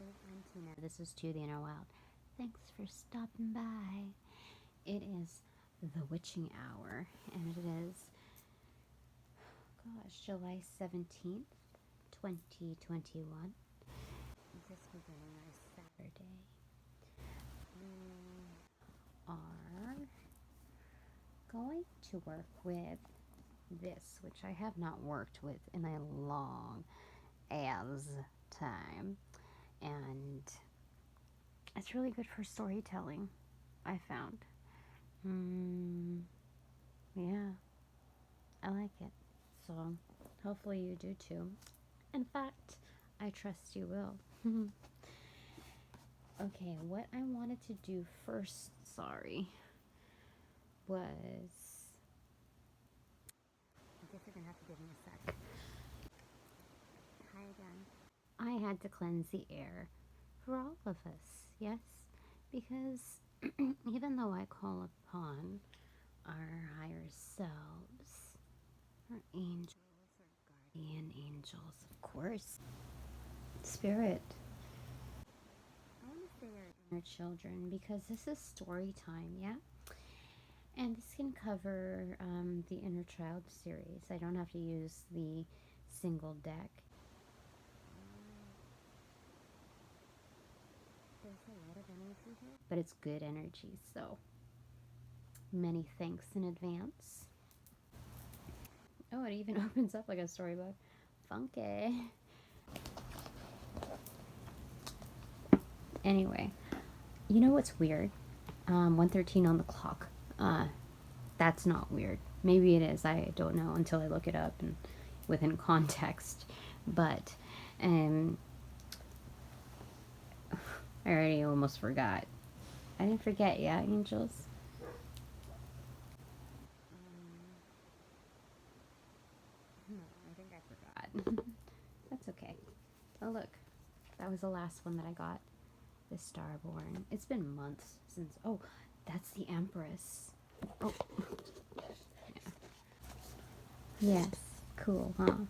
I'm Tina. This is To the Inner Wild. Thanks for stopping by. It is the witching hour, and it is, July 17th, 2021. This beginning on Saturday. We are going to work with this, which I have not worked with in a long as time. And it's really good for storytelling, I found. Yeah, I like it. So hopefully you do too. In fact, I trust you will. Okay, what I wanted to do first, was... I guess you're going to have to give me a sec. Hi again. I had to cleanse the air for all of us, yes? Because even though I call upon our higher selves, our angels, our guardian angels, of course, spirit, I want to say our inner children, because this is story time, yeah? And this can cover the inner child series. I don't have to use the single deck. There's a lot of energy here, but it's good energy, so many thanks in advance. Oh, it even opens up like a storybook. Funky. Anyway, you know what's weird? 1:13 on the clock. That's not weird. Maybe it is. I don't know until I look it up and within context. But I already almost forgot. I didn't forget, yeah, angels? No, I think I forgot. That's okay. Oh, look. That was the last one that I got. The Starborn. It's been months since... Oh, that's the Empress. Oh. Yeah. Yes. Cool, huh?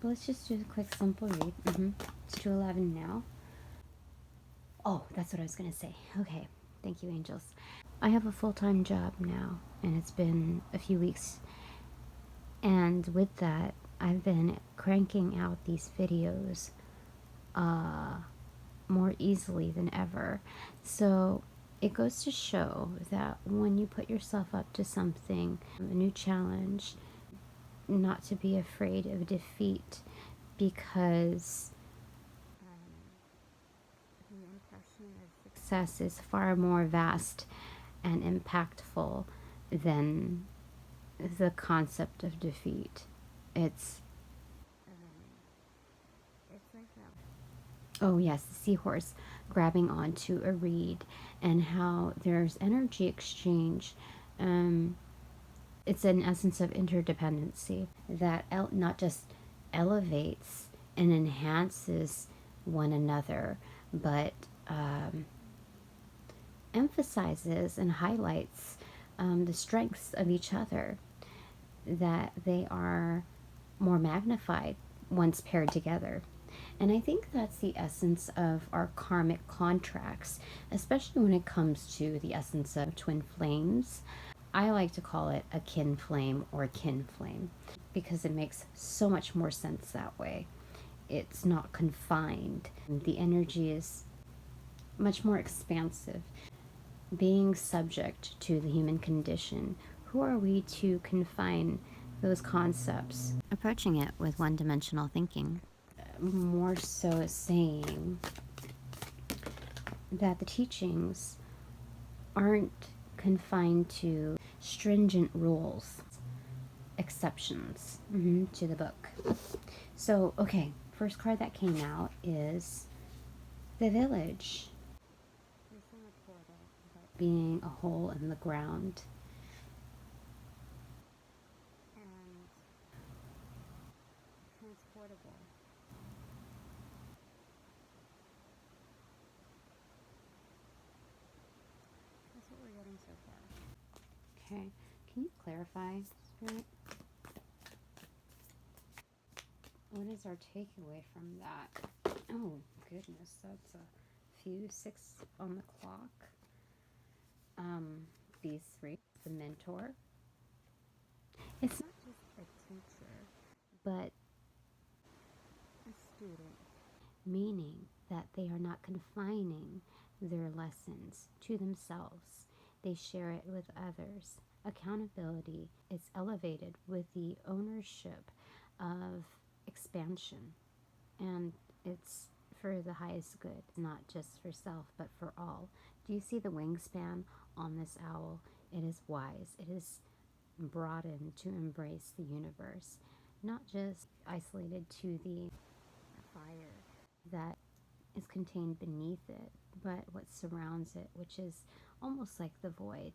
But let's just do a quick, simple read. It's 2:11 now. Oh, that's what I was going to say. Okay. Thank you, angels. I have a full-time job now, and it's been a few weeks. And with that, I've been cranking out these videos more easily than ever. So it goes to show that when you put yourself up to something, a new challenge, not to be afraid of defeat, because the impression of success is far more vast and impactful than the concept of defeat. It's like that. Oh yes, the seahorse grabbing onto a reed, and how there's energy exchange. It's an essence of interdependency that not just elevates and enhances one another, but emphasizes and highlights the strengths of each other, that they are more magnified once paired together. And I think that's the essence of our karmic contracts, especially when it comes to the essence of twin flames. I like to call it a kin flame or kin flame, because it makes so much more sense that way. It's not confined. The energy is much more expansive. Being subject to the human condition, who are we to confine those concepts? Approaching it with one-dimensional thinking. More so saying that the teachings aren't confined to stringent rules, exceptions to the book. So, okay, first card that came out is the Village. Being a hole in the ground. And transportable. That's what we're getting so far. Okay, can you clarify, Spirit? What is our takeaway from that? Oh, goodness, that's a few. 6 on the clock. These 3. The mentor. It's not just a teacher, but a student. Meaning that they are not confining their lessons to themselves. They share it with others. Accountability is elevated with the ownership of expansion. And it's for the highest good, not just for self, but for all. Do you see the wingspan on this owl? It is wise. It is broadened to embrace the universe, not just isolated to the fire that is contained beneath it, but what surrounds it, which is almost like the void.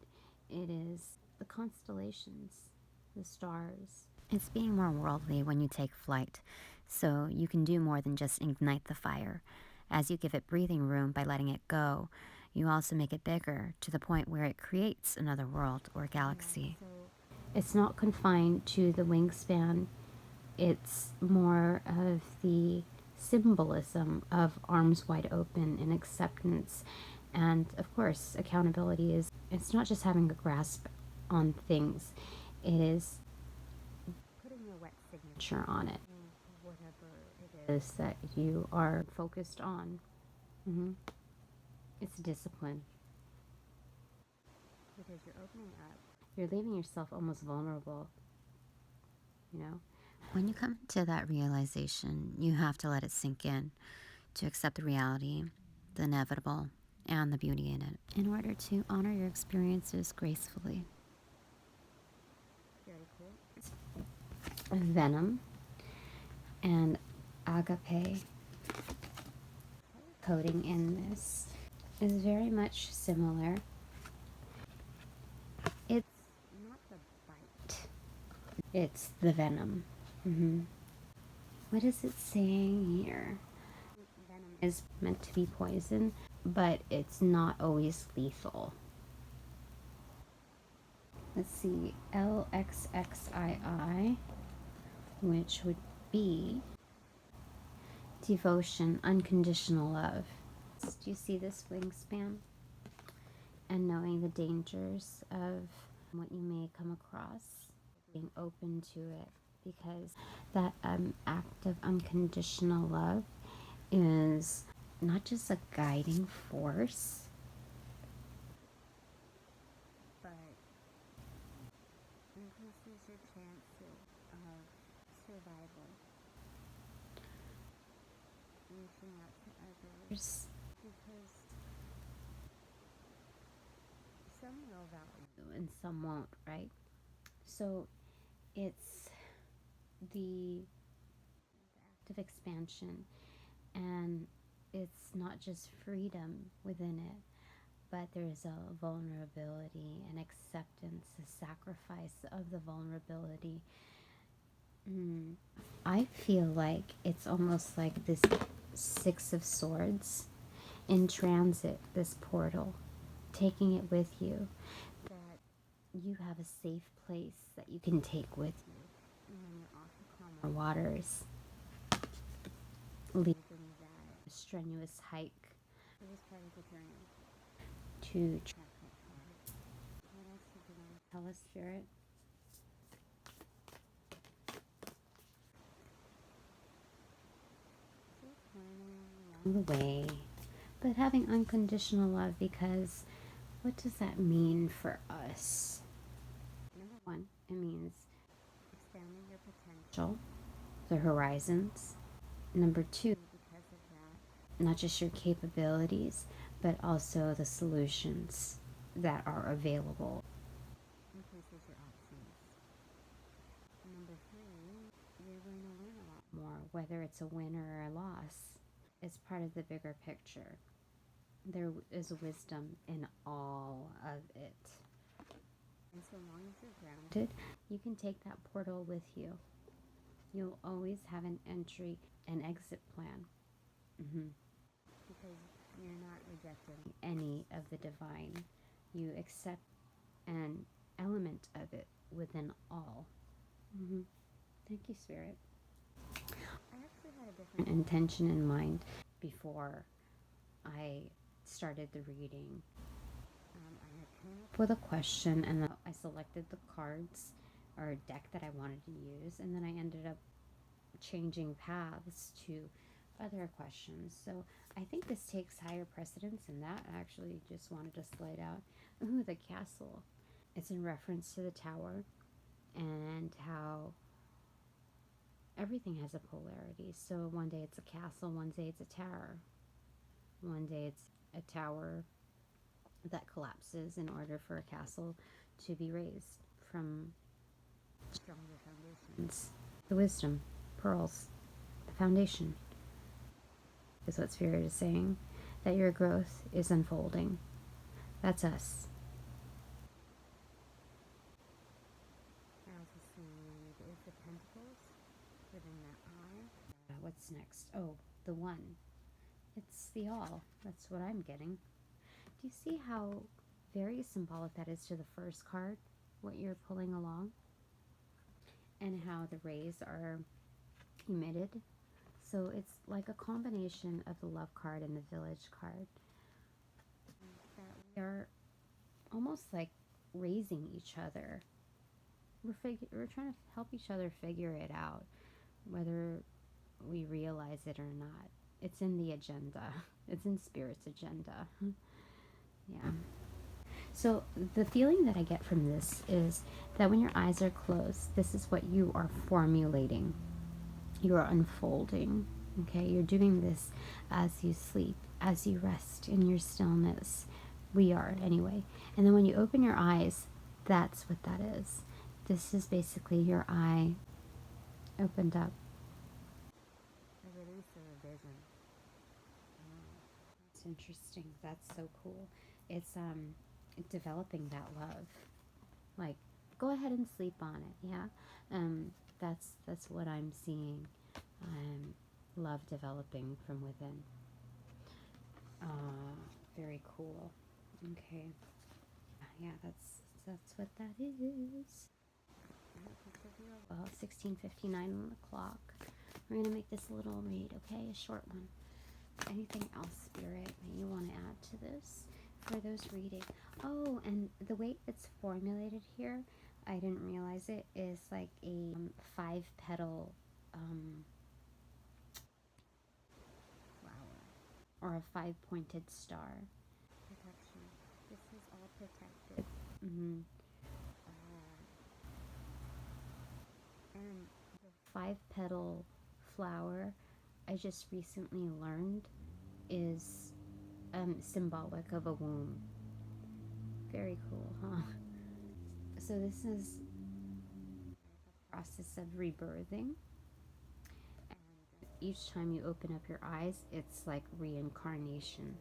It is the constellations, the stars. It's being more worldly when you take flight, so you can do more than just ignite the fire. As you give it breathing room by letting it go, you also make it bigger to the point where it creates another world or galaxy. So it's not confined to the wingspan. It's more of the symbolism of arms wide open and acceptance. And of course, accountability is, it's not just having a grasp on things, it is putting your wet signature on it, whatever it is that you are focused on. It's discipline. Because you're opening up. You're leaving yourself almost vulnerable, you know? When you come to that realization, you have to let it sink in, to accept the reality, the inevitable, and the beauty in it, in order to honor your experiences gracefully. Very cool. Venom and agape coding in this is very much similar. It's not the bite, it's the venom. What is it saying here? Venom is meant to be poison, but it's not always lethal. Let's see, LXXII, which would be devotion, unconditional love. Do you see this wingspan? And knowing the dangers of what you may come across, being open to it, because that act of unconditional love is not just a guiding force, but increases your chances of survival, reaching out to others, because some will value you and some won't, right? So it's the act of expansion, and it's not just freedom within it, but there's a vulnerability and acceptance, a sacrifice of the vulnerability. I feel like it's almost like this 6 of Swords in transit, this portal, taking it with you, that you have a safe place that you can take with you when you're off the calmer waters, leaving that strenuous hike. It is part of the journey to track that card. What else did you want to tell us, Spirit? Along the way, but having unconditional love, because what does that mean for us? Number 1, it means expanding your potential, the horizons. Number 2, because of that, not just your capabilities, but also the solutions that are available. Increases your options. Number 3, you're going to learn a lot more, whether it's a win or a loss. It's part of the bigger picture. There is wisdom in all of it. And so long as you're grounded, you can take that portal with you. You'll always have an entry and exit plan. Because you're not rejecting any of the divine. You accept an element of it within all. Thank you, Spirit. I actually had a different intention in mind. before I started the reading. I had come up with a question, and then I selected the cards or deck that I wanted to use, and then I ended up changing paths to other questions. So I think this takes higher precedence, and that actually just wanted to slide out. Ooh, the castle. It's in reference to the tower and how everything has a polarity. So one day it's a castle, one day it's a tower. One day it's a tower that collapses in order for a castle to be raised from stronger foundations. The wisdom, pearls, the foundation is what Spirit is saying, that your growth is unfolding. That's us. I also see the Ace of Pentacles within that eye. What's next? Oh, the one. It's the all. That's what I'm getting. Do you see how very symbolic that is to the first card, what you're pulling along? And how the rays are emitted. So it's like a combination of the love card and the village card. That we are almost like raising each other. We're trying to help each other figure it out, whether we realize it or not. It's in the agenda. It's in Spirit's agenda. Yeah. So the feeling that I get from this is that when your eyes are closed, this is what you are formulating. You are unfolding. Okay, you're doing this as you sleep, as you rest in your stillness. We are, anyway. And then when you open your eyes, that's what that is. This is basically your eye opened up. A release of a vision. That's interesting. That's so cool. It's developing that love. Like, go ahead and sleep on it. Yeah. That's what I'm seeing. Love developing from within. Very cool. Okay. Yeah, that's what that is. Well, 16:59 on the clock. We're gonna make this a little read, okay? A short one. Anything else, Spirit, that you want to add to this for those reading? Oh, and the way it's formulated here, I didn't realize it, is like a 5-petal flower or a 5-pointed star. Protection. This is all protected. And the 5-petal flower, I just recently learned, is symbolic of a womb. Very cool, huh? So this is a process of rebirthing. And each time you open up your eyes, it's like reincarnation.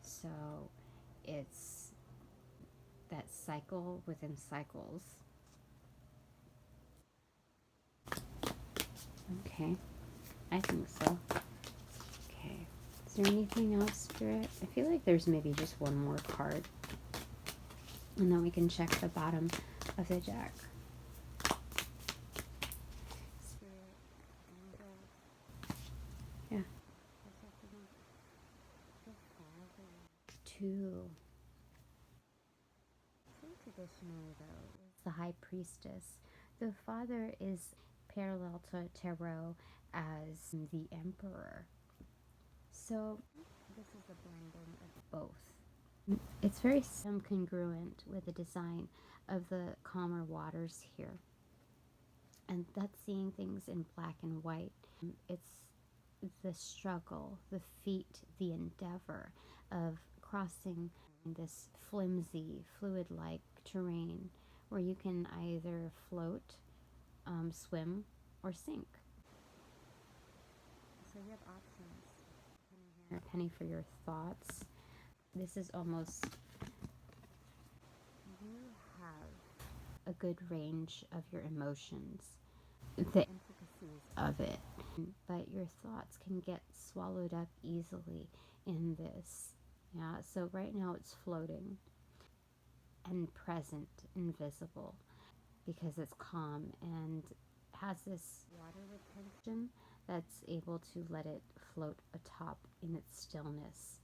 So it's that cycle within cycles. Okay, I think so. Okay, is there anything else, Spirit? I feel like there's maybe just one more card. And then we can check the bottom of the deck. Spirit, yeah. 2. So traditionally, though, is the High Priestess. The Father is parallel to Tarot as the Emperor. So this is a blending of both. It's very congruent with the design of the calmer waters here. And that's seeing things in black and white. It's the struggle, the feat, the endeavor of crossing this flimsy, fluid-like terrain where you can either float, swim, or sink. So you have options. Penny here, penny for your thoughts. This is almost, you have a good range of your emotions, the intricacies of it, but your thoughts can get swallowed up easily in this. Yeah, so right now it's floating and present, invisible, because it's calm and has this water retention that's able to let it float atop in its stillness.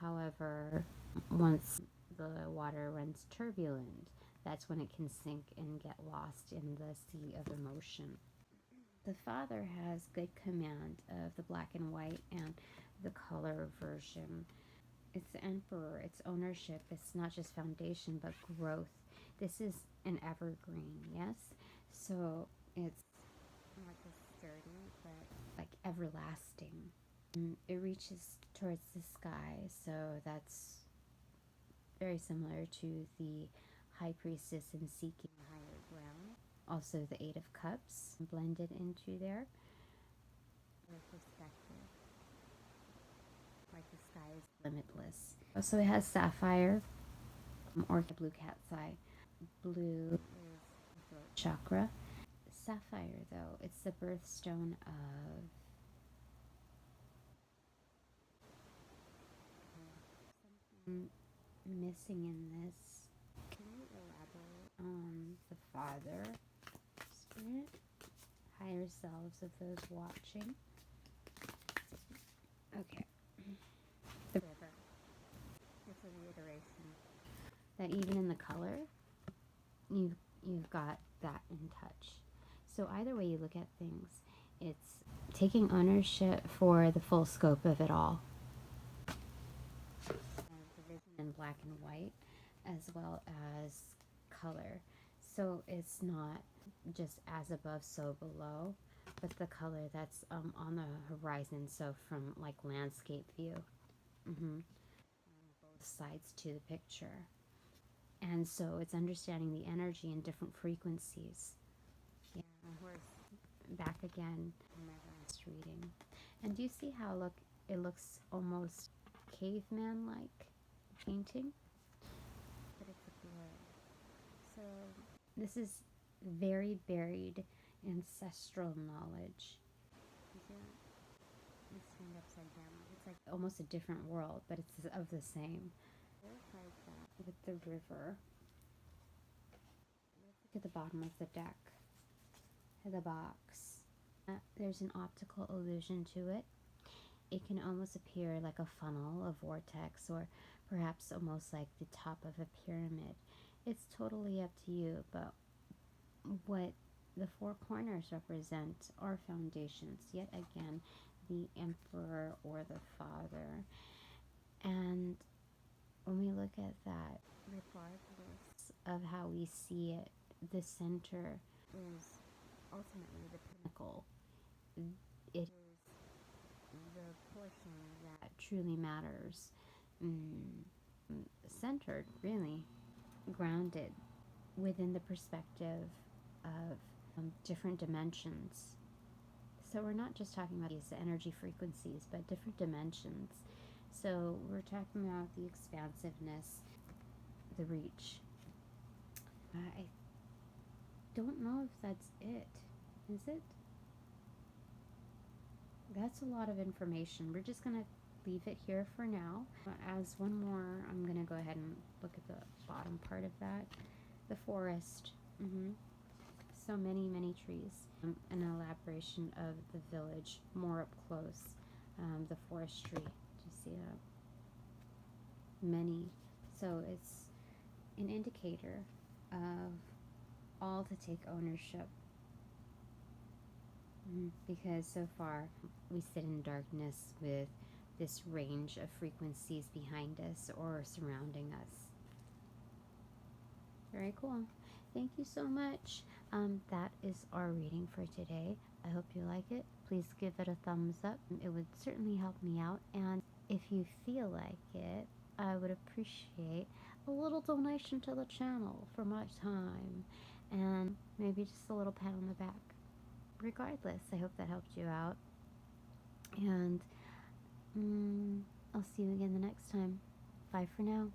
However, once the water runs turbulent, that's when it can sink and get lost in the sea of emotion. The father has good command of the black and white and the color version. It's the emperor, it's ownership, it's not just foundation but growth. This is an evergreen, yes? So it's like a sturdy but like everlasting. It reaches towards the sky, so that's very similar to the high priestess in seeking higher ground. Also the Eight of Cups blended into there. Their perspective, like the sky is limitless. So it has sapphire or the blue cat's eye. Blue is the throat chakra. Sapphire, though, it's the birthstone of something missing in this. Can you elaborate on the father spirit, higher selves of those watching? Okay. The river. It's a reiteration that even in the color, you've got that in touch. So either way you look at things, it's taking ownership for the full scope of it all. And the vision in black and white, as well as color. So it's not just as above, so below, but the color that's on the horizon. So from like landscape view, on both sides to the picture. And so it's understanding the energy in different frequencies. Yeah, we're back again in my last reading. And do you see how it looks almost caveman-like painting? But it's a blur. So this is very buried ancestral knowledge. You see that? It's turned upside down. It's like almost a different world, but it's of the same. Like that with the river. Let's look at the bottom of the deck. The box. There's an optical illusion to it. It can almost appear like a funnel, a vortex, or perhaps almost like the top of a pyramid. It's totally up to you, but what the four corners represent are foundations. Yet again, the emperor or the father. And when we look at that, regardless of how we see it, the center is ultimately the pinnacle. It is the portion that truly matters. Centered, really, grounded within the perspective of different dimensions. So we're not just talking about these energy frequencies, but different dimensions. So we're talking about the expansiveness, the reach. I don't know if that's it. Is it? That's a lot of information. We're just going to leave it here for now. As one more, I'm going to go ahead and look at the bottom part of that. The forest. So many, many trees. An elaboration of the village more up close. The forestry. Do you see that? Many. So it's an indicator of all to take ownership. Because so far we sit in darkness with this range of frequencies behind us or surrounding us. Very cool. Thank you so much. That is our reading for today. I hope you like it. Please give it a thumbs up. It would certainly help me out. And if you feel like it, I would appreciate a little donation to the channel for my time. And maybe just a little pat on the back. Regardless, I hope that helped you out. And I'll see you again the next time. Bye for now.